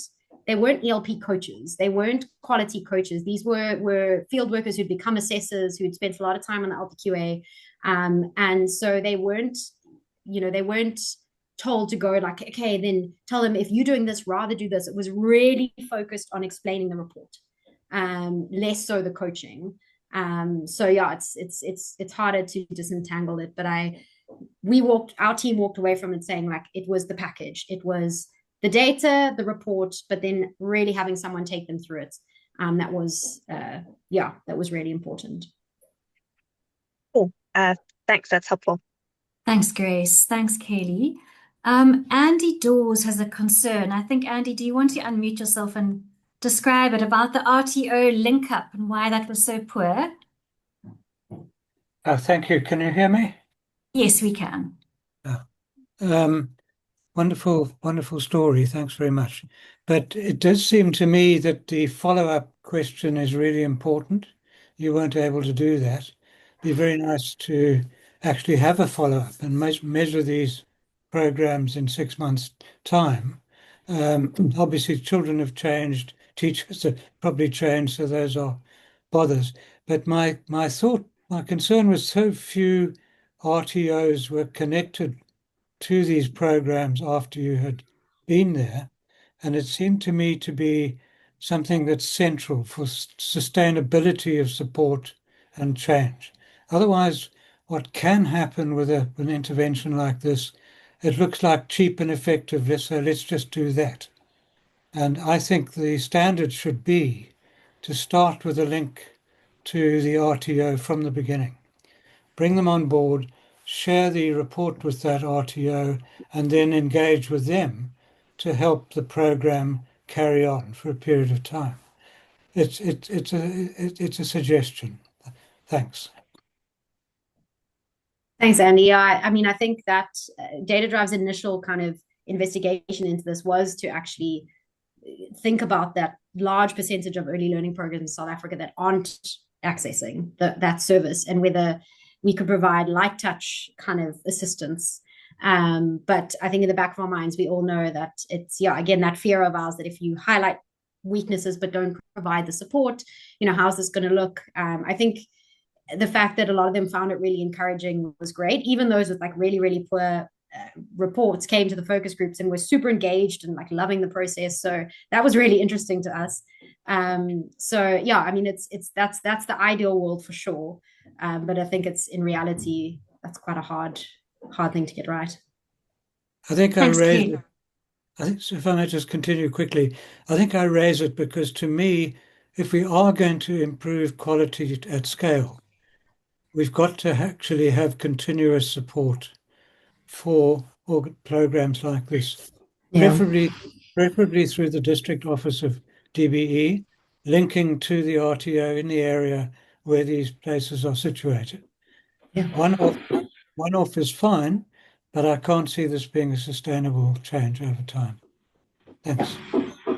ELP coaches. They weren't quality coaches. These were field workers who'd become assessors, who'd spent a lot of time on the LPQA. And so they weren't told to go like, okay, then tell them, if you're doing this, rather do this. It was really focused on explaining the report, less so the coaching. So yeah, it's harder to disentangle it. But our team walked away from it saying, like, it was the package. It was the data, the report, but then really having someone take them through it. That was really important. Cool. Thanks, that's helpful. Thanks, Grace. Thanks, Kaylee. Andy Dawes has a concern. I think, Andy, do you want to unmute yourself and describe it about the RTO link up and why that was so poor? Thank you. Can you hear me? Yes, we can. Wonderful story. Thanks very much. But it does seem to me that the follow-up question is really important. You weren't able to do that. It'd be very nice to actually have a follow-up and measure these programs in 6 months' time. Obviously, children have changed, teachers have probably changed, so those are bothers. But my concern was so few RTOs were connected to these programs after you had been there. And it seemed to me to be something that's central for sustainability of support and change. Otherwise, what can happen with an intervention like this, it looks like cheap and effective, so let's just do that. And I think the standard should be to start with a link to the RTO from the beginning. Bring them on board, share the report with that RTO, and then engage with them to help the program carry on for a period of time. It's a suggestion. Thanks. Thanks, Andy. I mean, I think that DataDrive's initial kind of investigation into this was to actually think about that large percentage of early learning programs in South Africa that aren't accessing that service, and whether we could provide light touch kind of assistance. But I think in the back of our minds, we all know that it's, again, that fear of ours that if you highlight weaknesses but don't provide the support, how's this going to look? I think the fact that a lot of them found it really encouraging was great. Even those with like really, really poor reports came to the focus groups and were super engaged and like loving the process. So that was really interesting to us. I mean, that's the ideal world for sure. But I think it's in reality, that's quite a hard thing to get right. I think Thanks, Kate. I think, if I may just continue quickly, I think I raise it because to me, if we are going to improve quality at scale, we've got to actually have continuous support for programs like this, preferably through the District Office of DBE, linking to the RTO in the area where these places are situated. Yeah. One-off is fine, but I can't see this being a sustainable change over time. Thanks.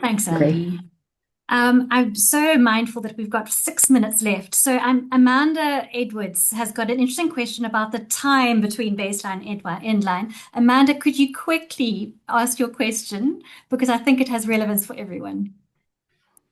Thanks, Andy. I'm so mindful that we've got 6 minutes left. So Amanda Edwards has got an interesting question about the time between baseline and endline. Amanda, could you quickly ask your question? Because I think it has relevance for everyone.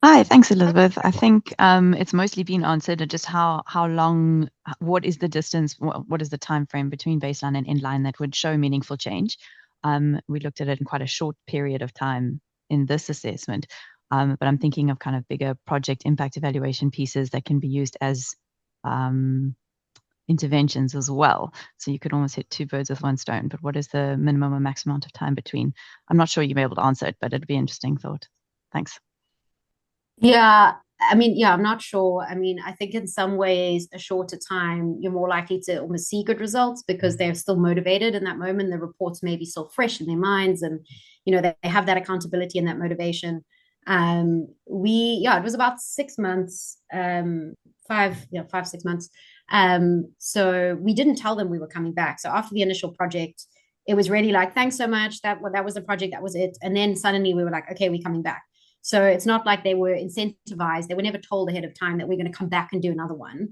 Hi, thanks, Elizabeth. I think it's mostly been answered. Just how long, what is the distance, what is the time frame between baseline and endline that would show meaningful change? We looked at it in quite a short period of time in this assessment. But I'm thinking of kind of bigger project impact evaluation pieces that can be used as interventions as well. So you could almost hit two birds with one stone. But what is the minimum or maximum amount of time between? I'm not sure you'll be able to answer it, but it'd be an interesting thought. Thanks. Yeah, I mean, I'm not sure. I mean, I think in some ways, a shorter time, you're more likely to almost see good results because they're still motivated in that moment. The reports may be still fresh in their minds, and they have that accountability and that motivation. It was about 6 months, 5-6 months. So we didn't tell them we were coming back. So after the initial project, it was really like, thanks so much. That was the project, that was it. And then suddenly we were like, okay, we're coming back. So it's not like they were incentivized. They were never told ahead of time that we're going to come back and do another one,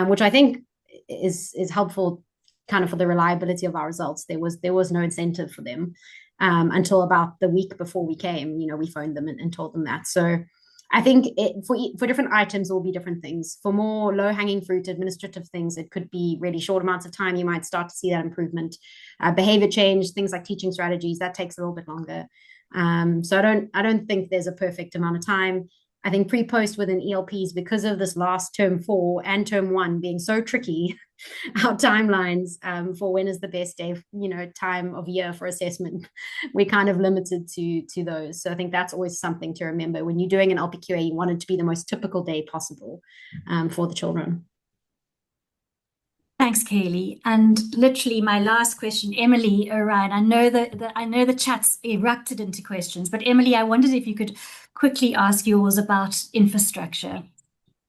which I think is helpful kind of for the reliability of our results. There was no incentive for them. Until about the week before we came, we phoned them and told them that. So I think for different items, it will be different things. For more low-hanging fruit administrative things, it could be really short amounts of time. You might start to see that improvement. Behavior change, things like teaching strategies, that takes a little bit longer. So I don't think there's a perfect amount of time. I think pre-post within ELPs, because of this last term 4 and term 1 being so tricky, our timelines for when is the best day, time of year for assessment, we're kind of limited to those. So I think that's always something to remember. When you're doing an LPQA, you want it to be the most typical day possible for the children. Thanks, Kaylee. And literally my last question, Emily, Orion, I know the chat's erupted into questions, but Emily, I wondered if you could quickly ask yours about infrastructure.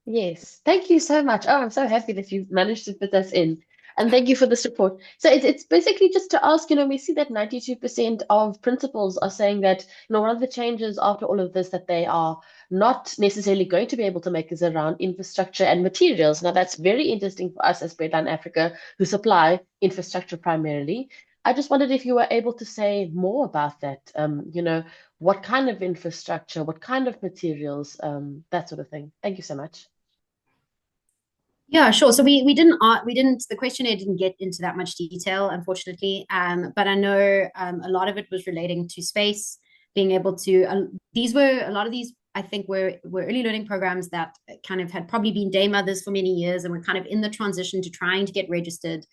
Yes, thank you so much. Oh, I'm so happy that you've managed to fit us in. And thank you for the support. So it's basically just to ask, we see that 92% of principals are saying that, one of the changes after all of this that they are not necessarily going to be able to make is around infrastructure and materials. Now, that's very interesting for us as Breadline Africa, who supply infrastructure primarily. I just wondered if you were able to say more about that. What kind of infrastructure, what kind of materials, that sort of thing. Thank you so much. Yeah, sure. So we didn't the questionnaire didn't get into that much detail, unfortunately. But I know a lot of it was relating to space, being able to a lot of these I think were early learning programs that kind of had probably been day mothers for many years and were kind of in the transition to trying to get registered.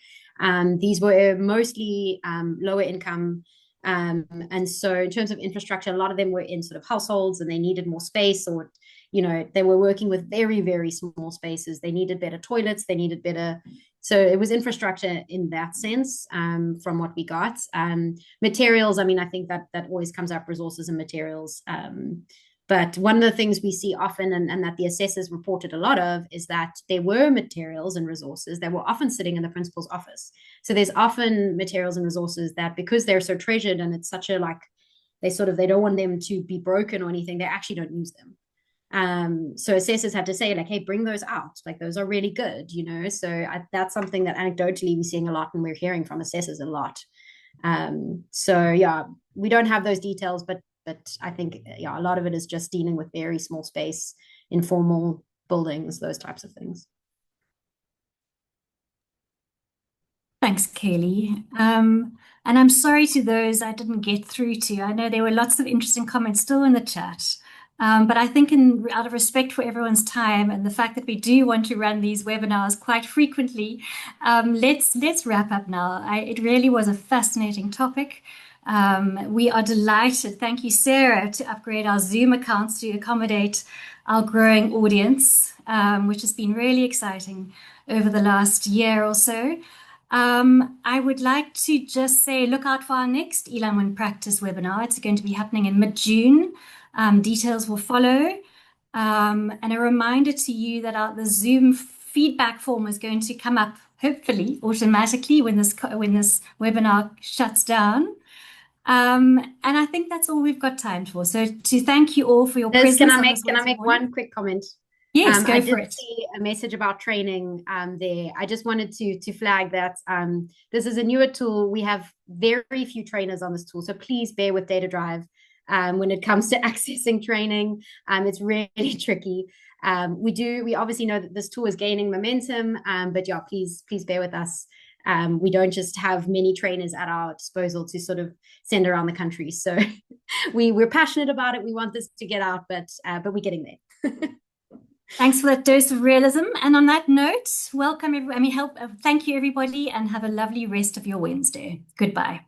These were mostly lower income. And so in terms of infrastructure, a lot of them were in sort of households and they needed more space, or they were working with very, very small spaces. They needed better toilets. They needed better. So it was infrastructure in that sense, from what we got. Materials, I mean, I think that always comes up, resources and materials. But one of the things we see often, and that the assessors reported a lot of, is that there were materials and resources that were often sitting in the principal's office. So there's often materials and resources that, because they're so treasured and it's such a they don't want them to be broken or anything, they actually don't use them. So assessors had to say, hey, bring those out. Those are really good, So that's something that anecdotally we're seeing a lot, and we're hearing from assessors a lot. So yeah, we don't have those details, but I think a lot of it is just dealing with very small space, informal buildings, those types of things. Thanks, Kaylee. And I'm sorry to those I didn't get through to. I know there were lots of interesting comments still in the chat. But I think out of respect for everyone's time and the fact that we do want to run these webinars quite frequently, let's wrap up now. It really was a fascinating topic. We are delighted, thank you, Sarah, to upgrade our Zoom accounts to accommodate our growing audience, which has been really exciting over the last year or so. I would like to just say, look out for our next ELOM in Practice webinar. It's going to be happening in mid-June. Details will follow. And a reminder to you that the Zoom feedback form is going to come up, hopefully, automatically when this webinar shuts down. And I think that's all we've got time for. So to thank you all for your presence. Can I make one quick comment? Yes, go I for did it. see a message about training there. I just wanted to flag that this is a newer tool. We have very few trainers on this tool, so please bear with Data Drive when it comes to accessing training. It's really tricky. We obviously know that this tool is gaining momentum, but yeah, please bear with us. We don't just have many trainers at our disposal to sort of send around the country. So we're passionate about it. We want this to get out, but we're getting there. Thanks for that dose of realism. And on that note, thank you everybody, and have a lovely rest of your Wednesday. Goodbye.